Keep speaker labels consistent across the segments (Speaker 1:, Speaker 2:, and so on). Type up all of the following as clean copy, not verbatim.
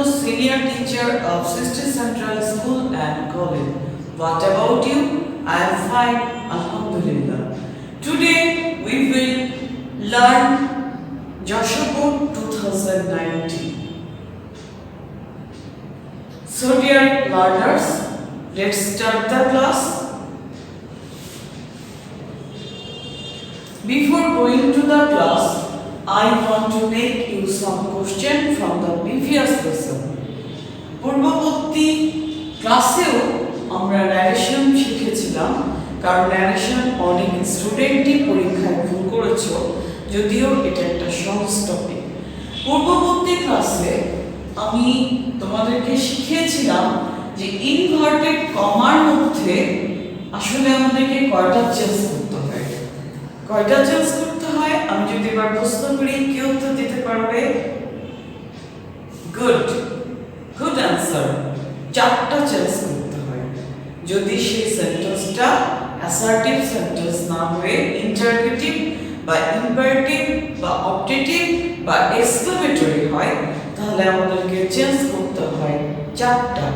Speaker 1: senior teacher of Sister Central School and College. What about you? I am fine, Alhamdulillah. Today we will learn Joshua 2019. So dear learners, let's start the class. Before going to the class, I want to make you some question from the previous lesson. পূর্ববর্তী ক্লাসেও আমরা narration শিখেছিলাম, কারণ narration অনেক স্টুডেন্টই পরীক্ষায় ভুল করেছো, যদিও এটা একটা সহজ টপিক। পূর্ববর্তী ক্লাসে আমি তোমাদেরকে শিখিয়েছিলাম যে ইনভার্টেড কমার মধ্যে আসলে আমাদেরকে কয়টা চেঞ্জ করতে হয়। কয়টা চেঞ্জ করতে হয় আমি যদি এবার প্রশ্ন করি, কেউ তো দিতে পারবে? Good good answer. চারটা চেঞ্জ করতে হয় যদি সেই সেন্টেন্সটা অ্যাসার্টিভ সেন্টেন্স না হয়ে ইন্টারগেটিভ বা ইম্পারেটিভ বা অবজেক্টিভ বা এক্সক্লেমেটরি হয়, তাহলে আমাদেরকে চেঞ্জ করতে হয় চারটা।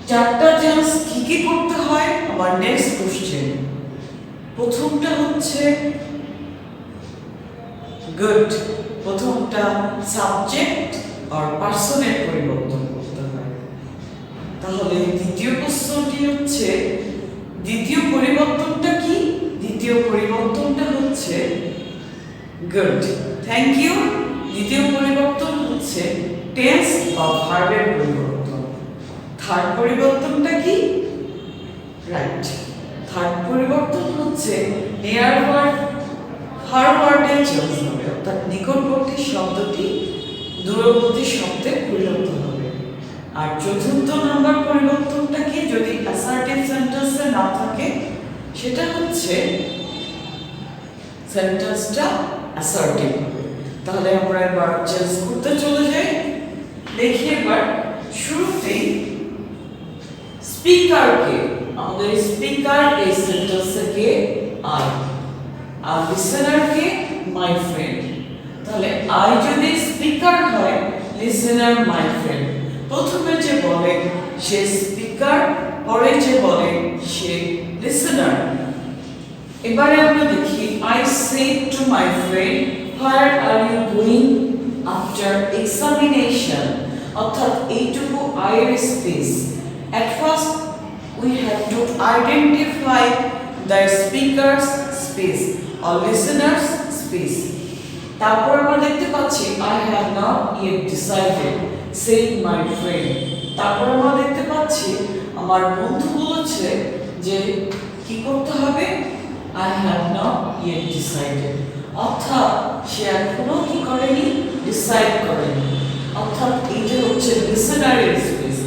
Speaker 1: চারটা চেঞ্জ কি কি করতে হয় আমার নেক্সট কোশ্চেন। প্রথমটা হচ্ছে গুড, প্রথমটা সাবজেক্ট আর পার্সনের পরিবর্তন করতে হয়। তাহলে দ্বিতীয় প্রশ্নটি হচ্ছে, দ্বিতীয় পরিবর্তনটা কি? দ্বিতীয় পরিবর্তনটা হচ্ছে গুড, থ্যাংক ইউ। দ্বিতীয় পরিবর্তন হচ্ছে টেন্স বা ভার্বের পরিবর্তন। থার্ড পরিবর্তনটা কি? রাইট, থার্ড পরিবর্তন হচ্ছে নিয়ার ওয়ার্ড ফরওয়ার্ডে চেঞ্জ হবে, অর্থাৎ নিকটবর্তী শব্দটি দূরবর্তী শব্দে পরিণত হবে। আর চতুর্থ নাম্বার পরিবর্তনটা কি? যদি অ্যাসার্টিভ সেন্টেন্সে না থাকে, সেটা হচ্ছে সেন্টেন্সটা অ্যাসার্টিভ হবে। তাহলে আমরা এবার চেঞ্জ করতে চলে যাই। দেখি এবার শুরুতেই স্পিকারকে, আমাদের স্পিকার এই সেন্টেন্সে কে? আই। আর লিসেনারকে মাই ফ্রেন্ড। তাহলে আই যদি স্পিকার হয়, লিসেনার মাই ফ্রেন্ড। প্রথমে যে বলে সে স্পিকার, পরে যে বলে সে লিসেনার। এবারে আমরা দেখি, I said to my friend, where are you going after examination, অর্থাৎ এইটুকু আইয়ের space. At first we have to identify the speaker's space or listener's space. তারপর আমরা দেখতে পাচ্ছি I have not yet decided, said my friend. তারপর আমরা দেখতে পাচ্ছি আমার বন্ধু বলেছে যে কি করতে হবে? I have not yet decided, অর্থাৎ সে এখনো কি করেনি? ডিসাইড করেনি। অর্থাৎ এইটা হচ্ছে লিসেনারের space.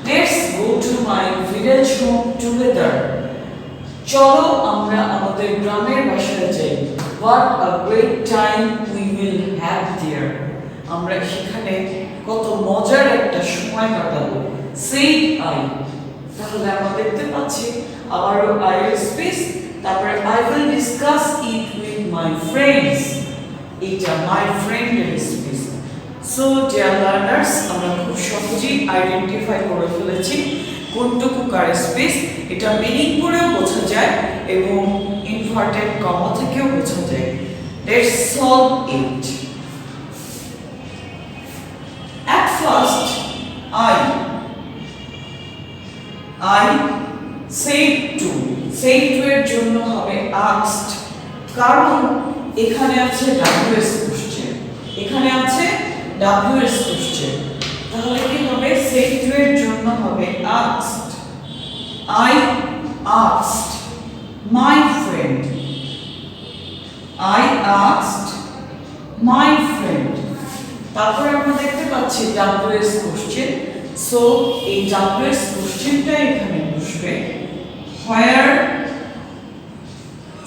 Speaker 1: Let's go to my village home together. চলো আমরা আমাদের গ্রামের বাসায় যাই। What a great time we will have there. আমরা সেখানে কত মজার একটা সময় কাটাবো। Said I. তাহলে আমরা দেখতে পাচ্ছি আবারও I স্পেস, তারপরে I will discuss it with my friends. এটা my friend এর স্পেস। সো ডিয়ার লার্নার্স, আমরা খুব সহজেই আইডেন্টিফাই করে ফেলেছি কোনটুকু কার স্পেস। এটা মিনিং পড়েও বোঝা যায় এবং ইনভার্টেড কমা থেকেও বোঝা যায়। Let's solve it. At first I said to, said to এর জন্য হবে asked, কারণ এখানে আছে WS কোশ্চেন, এখানে আছে WS কোশ্চেন। তাহলে কি হবে? said to এর জন্য হবে asked। I asked my friend, I asked my friend। তারপরে আমরা দেখতে পাচ্ছি WS কোশ্চেন। সো এই WS কোশ্চেনটা এখানে বসবে। where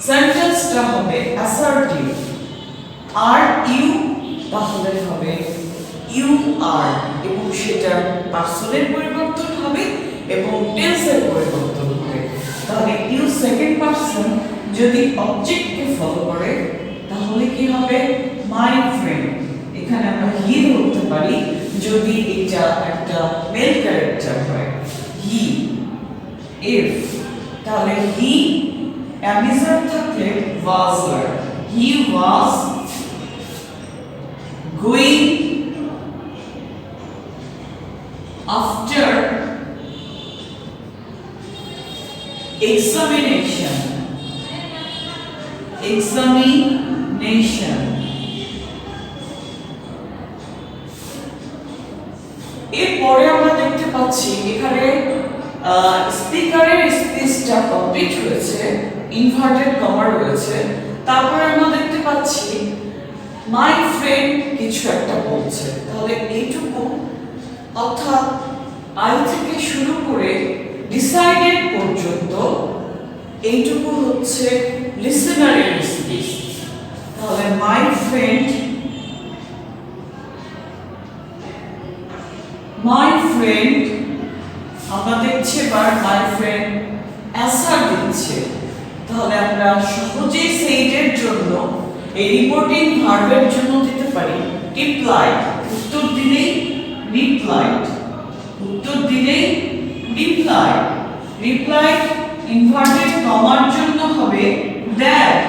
Speaker 1: সেন্টেন্সটা হবে অ্যাসার্টিভ। are you, তাহলে হবে you are, এবং সেটা পার্সনের পরিবর্তন হবে এবং টেন্সের পরিবর্তন হবে। তাহলে ইউ সেকেন্ড পার্সন যদি অবজেক্টকে ফলো করে, তাহলে কি হবে? My friend. এখানে আমরা হি ধরতে পারি যদি এটা একটা মেল ক্যারেক্টার হয় হি ইফ তাহলে হি অ্যামিজার থাকলে was were he was going after examination এরপরে আমরা দেখতে পাচ্ছি এখানে স্পিকারের স্পিচটা কমপ্লিট হয়েছে ইনভার্টেড কমা রয়েছে তারপরে আমরা দেখতে পাচ্ছি মাই ফ্রেন্ড কিছু একটা বলছে তাহলে এইটুকু অর্থাৎ আই থেকে শুরু করে ডিসাইডেড পর্যন্ত এইটুকু হচ্ছে লিসেনারের স্পিচ তাহলে মাই ফ্রেন্ড আমরা দেখছি এবার মাই ফ্রেন্ড অ্যান্সার দিচ্ছে তাহলে আমরা সহজেই সেইডের জন্য এই রিপোর্টিং ভার্বের জন্য দিতে পারি রিপ্লাইড উত্তর দিলেই রিপ্লাইড ইনভার্টেড কমার জন্য হবে দ্যাট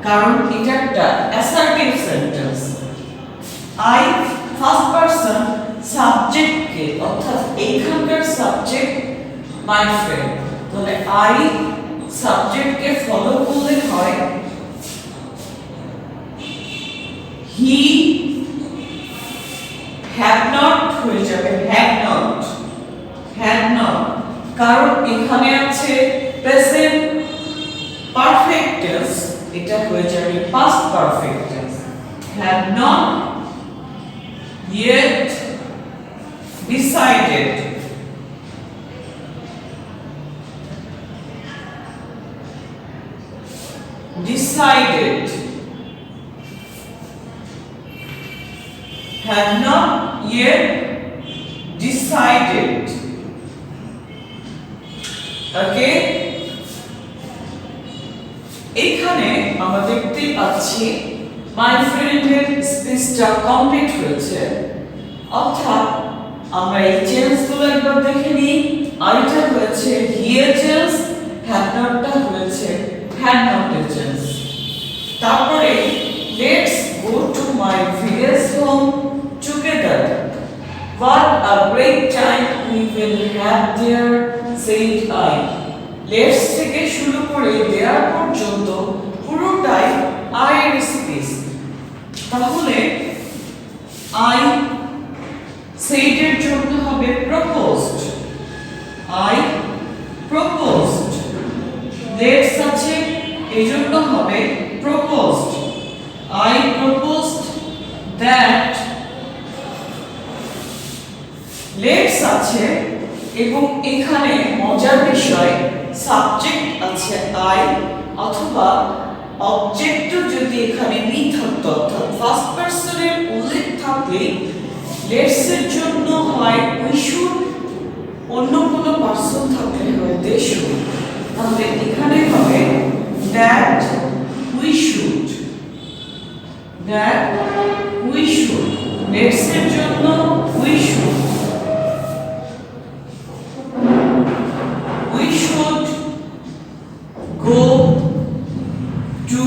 Speaker 1: কারণ এটা একটা assertive sentence I first person সাবজেক্টকে অর্থাৎ এইখানকার সাবজেক্ট মাই ফ্রেন্ড তাহলে আই সাবজেক্টকে ফলো করলে হয় হি হ্যাভ নট হয়ে যাবে হ্যাড নট কারণ এখানে আছে প্রেজেন্ট পারফেক্ট টেন্স এটা হয়ে যাবে past perfect tense had not yet decided had not yet decided okay এখানে আমরা দেখতে পাচ্ছি মাই ফ্রেন্ডের স্পিচটা কমপ্লিট হয়েছে অর্থাৎ আমরা এই চেঞ্জগুলো একবার দেখে নিই আইটা হয়েছে হিয়ার চেঞ্জ হ্যাড নটটা হয়েছে হ্যাড নটের চেঞ্জ তারপরে let's go to my village home together what a great time we will have there said I let's থেকে শুরু করে দেয়ার পর্যন্ত পুরোটাই আইয়ের স্পিচ তাহলে আই সেইটের জন্য হবে প্রপোজড আই প্রপোজড লেটস আছে এই জন্য হবে proposed I proposed that let's আছে এবং এখানে মজার বিষয় সাবজেক্ট আছে আই অথবা অবজেক্ট যদি এখানে মি থাকতো অর্থাৎ ফার্স্ট পারসনের উল্লেখ থাকলে লেটস এর জন্য হয় উই শুড অন্য কোনো পারসন থাকলে হয় দে শুড তাহলে এখানে হবে দ্যাট উই শুড লেটস এর জন্য we should go to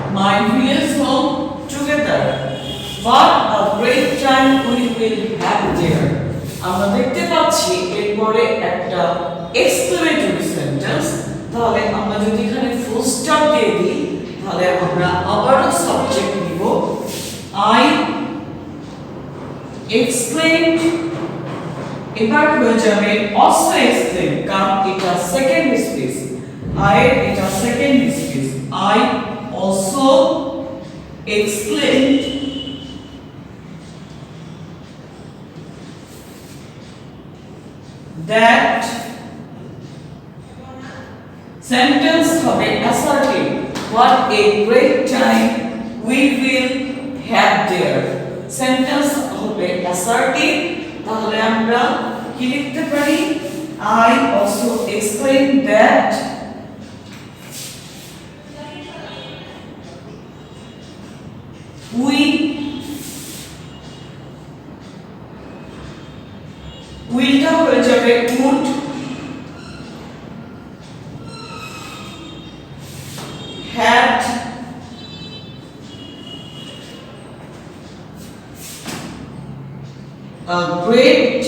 Speaker 1: my village home together what a great time we will have there আমরা দেখতে পাচ্ছি এরপরে একটা এক্সক্লেমেটরি সেন্টেন্স তাহলে আমরা যদি এখানে ফুল স্টপ দিয়ে দিই তাহলে আমরা আবারো সাবজেক্ট নিব আই এক্সক্লেইমড এবার হয়ে যাবে অলসো এক্সক্লেইম কারণ এটা সেকেন্ড স্পিচ আই এটা second speech I also exclaimed that sentence হবে assertive what a great time we will have there. Sentence হবে অ্যাসার্টিভ, তাহলে আমরা কি লিখতে পারি? I also explain that উইলটা হয়ে যাবে would, had, a great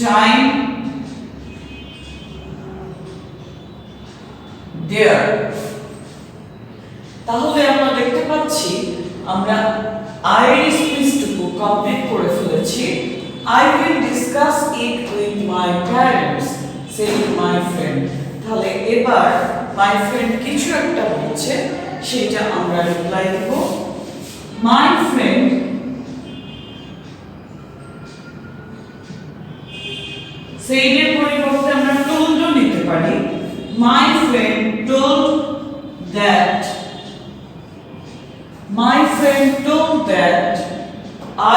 Speaker 1: time there. তাহলে আমরা দেখতে পাচ্ছি আমরা I স্পিচটুকু কমপ্লিট করে ফেলেছি। I will discuss it with my parents, said my friend. তাহলে এবার my friend কিছু একটা বলছে, সেটা আমরা রিপ্লাই দেব। My friend said এর পরিবর্তে আমরা told ও নিতে পারি। My friend told that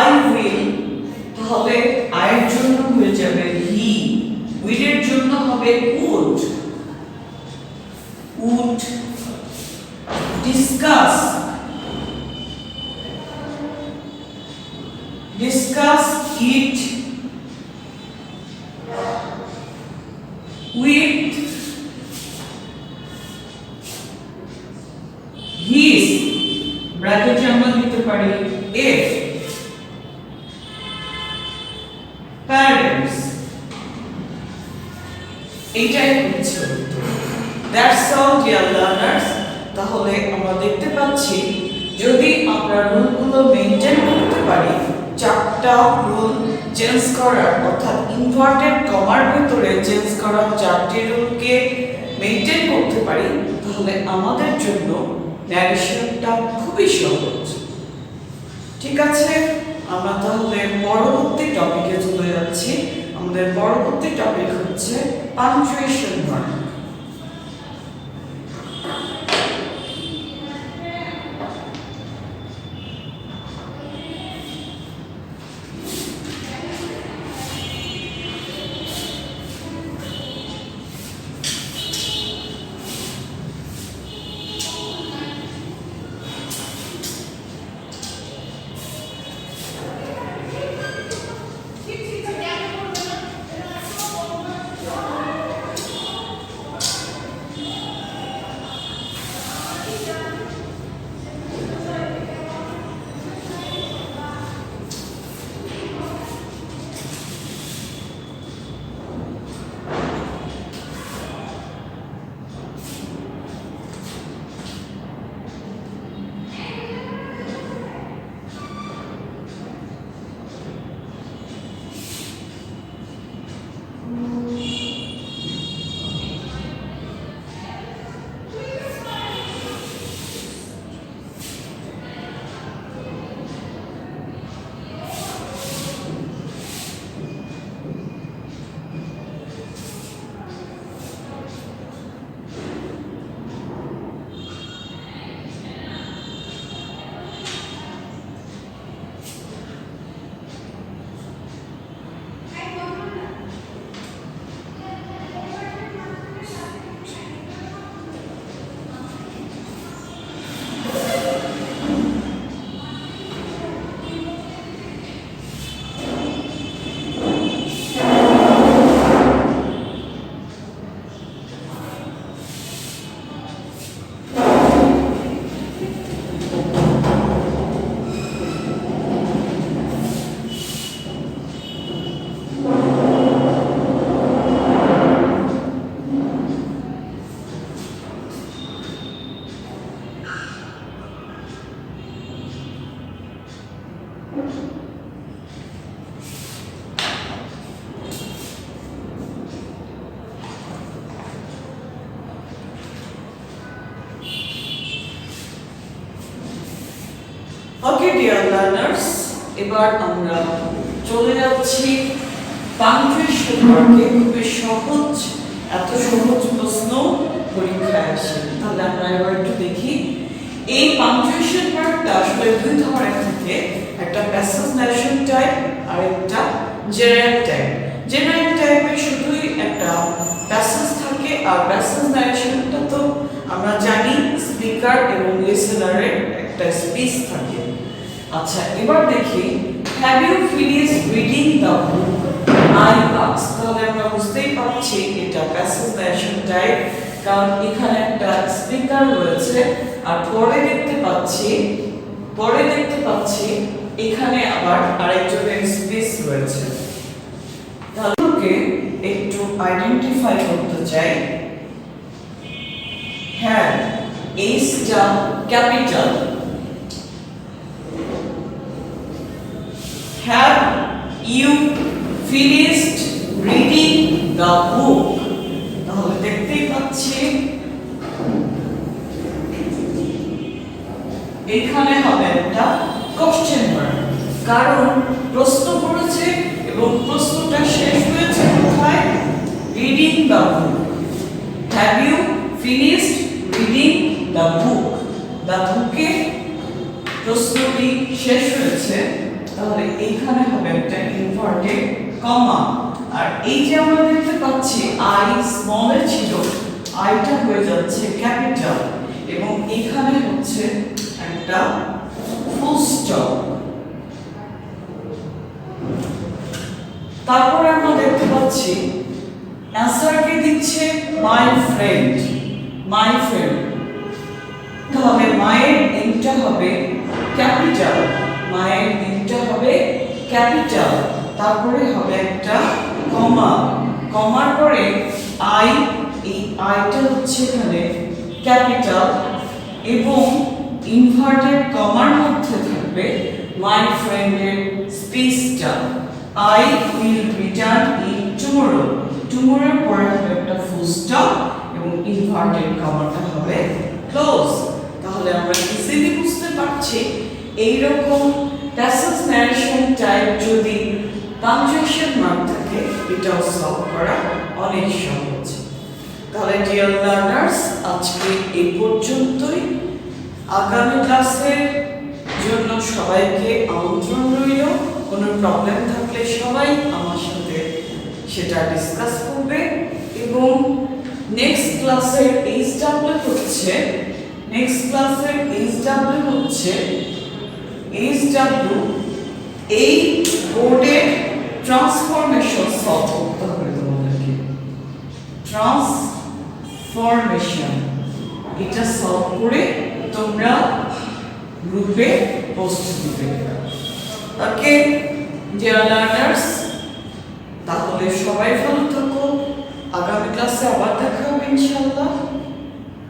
Speaker 1: I will, তাহলে I এর জন্য হয়ে যাবে he, will এর জন্য হবে would discuss it with his, ব্র্যাকেটে আমরা দিতে পারি if parents, এইটাই হচ্ছে উত্তর। That's all dear learners. তাহলে আমরা দেখতে পাচ্ছি যদি আমরা রুলগুলো মেইনটেইন করতে পারি, চারটা রুল চেঞ্জ করার, অর্থাৎ ইনভার্টেড কমার ভিতরে চেঞ্জ করার চারটি রুলকে মেইনটেইন করতে পারি, তাহলে আমাদের জন্য ন্যারেশনটা খুবই সহজ। ঠিক আছে, আমরা তাহলে পরবর্তী টপিকে চলে যাচ্ছি। আমাদের পরবর্তী টপিক হচ্ছে punctuation mark.
Speaker 2: Okay dear learners, এবার আমরা চলে যাচ্ছি
Speaker 1: পাংচুয়েশন মার্কে খুবই সহজ, এত সহজ প্রশ্ন পরীক্ষায় আসে। তাহলে আমরা এবার একটু দেখি এই পাংচুয়েশন মার্কটা আসলে দুই ধরনের থাকে, একটা প্যাসেজ ন্যারেশন টাইপ আর একটা জেনারেল টাইপ। জেনারেল টাইপে শুধুই একটা প্যাসেজ থাকে, আর প্যাসেজ ন্যারেশনটা তো আমরা জানি স্পিকার এবং লিসেনারের একটা স্পিচ থাকে। আচ্ছা, এবার দেখি have you finished reading the book I asked. তাহলে আমরা বুঝতেই পারছি এটা প্যাসেজ ন্যারেশন টাইপ, কারণ এখানে একটা স্পিকার রয়েছে আর পরে দেখতে পাচ্ছি এখানে আবার আরেকজনের স্পিচ রয়েছে। তাহলে একটু আইডেন্টিফাই করতে চাই। হ্যাঁ, এইচটা capital. Have you finished reading the book? তাহলে দেখতেই পাচ্ছি এখানে হবে একটা কোশ্চেন মার্ক, কারণ প্রশ্ন করেছে এবং প্রশ্নটা শেষ হয়েছে কোথায়? Reading the book. Have you finished reading the book? The বুকে প্রশ্নটি শেষ হয়েছে, তাহলে এইখানে হবে একটা ইনভার্টেড কমা। আর এই যে আমরা দেখতে পাচ্ছি আই স্মল এ ছিল, আইটা হয়ে যাচ্ছে ক্যাপিটাল এবং এখানে হচ্ছে একটা ফুল স্টপ। তারপরে আমরা দেখতে পাচ্ছি অ্যানসারকে দিচ্ছে মাই ফ্রেন্ড। তাহলে মায়ের এনটা হবে ক্যাপিটাল, তারপরে হবে একটা কমার পরে আই, এই আইটা হচ্ছে এখানে ক্যাপিটাল এবং ইনভার্টেড কমার মধ্যে থাকবে মাই ফ্রেন্ডের স্পিচটা। I will return in tomorrow. টুমরোর পরে হবে একটা ফুল স্টপ এবং ইনভার্টেড কমাটা হবে ক্লোজ। তাহলে আমরা ইজিলি বুঝতে পারছি এইরকম প্যাসেজ ন্যারেশন টাইপ যদি পাংচুয়েশন মার্ক থাকে এটাও সলভ করা অনেক সহজ। তাহলে ডিয়ার লার্নার্স, আজকে এই পর্যন্তই। আগামী ক্লাসের জন্য সবাইকে আমন্ত্রণ রইল। কোনো প্রবলেম থাকলে সবাই আমার সাথে সেটা ডিসকাস করবে এবং নেক্সট ক্লাসের এইচডব্লিউ হচ্ছে এই বোর্ডের ট্রান্সফরমেশন সলভ করতে হবে তোমাদেরকে। ট্রান্সফরমেশন এটা সলভ করে তোমরা গ্রুপে পোস্ট দিবে। ওকে ডিয়ার লার্নার্স, তাহলে সবাই ভালো থাকো। আগামী ক্লাসে আবার দেখা হবে ইনশাআল্লাহ।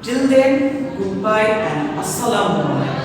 Speaker 1: Till then, goodbye and আসসালামু আলাইকুম।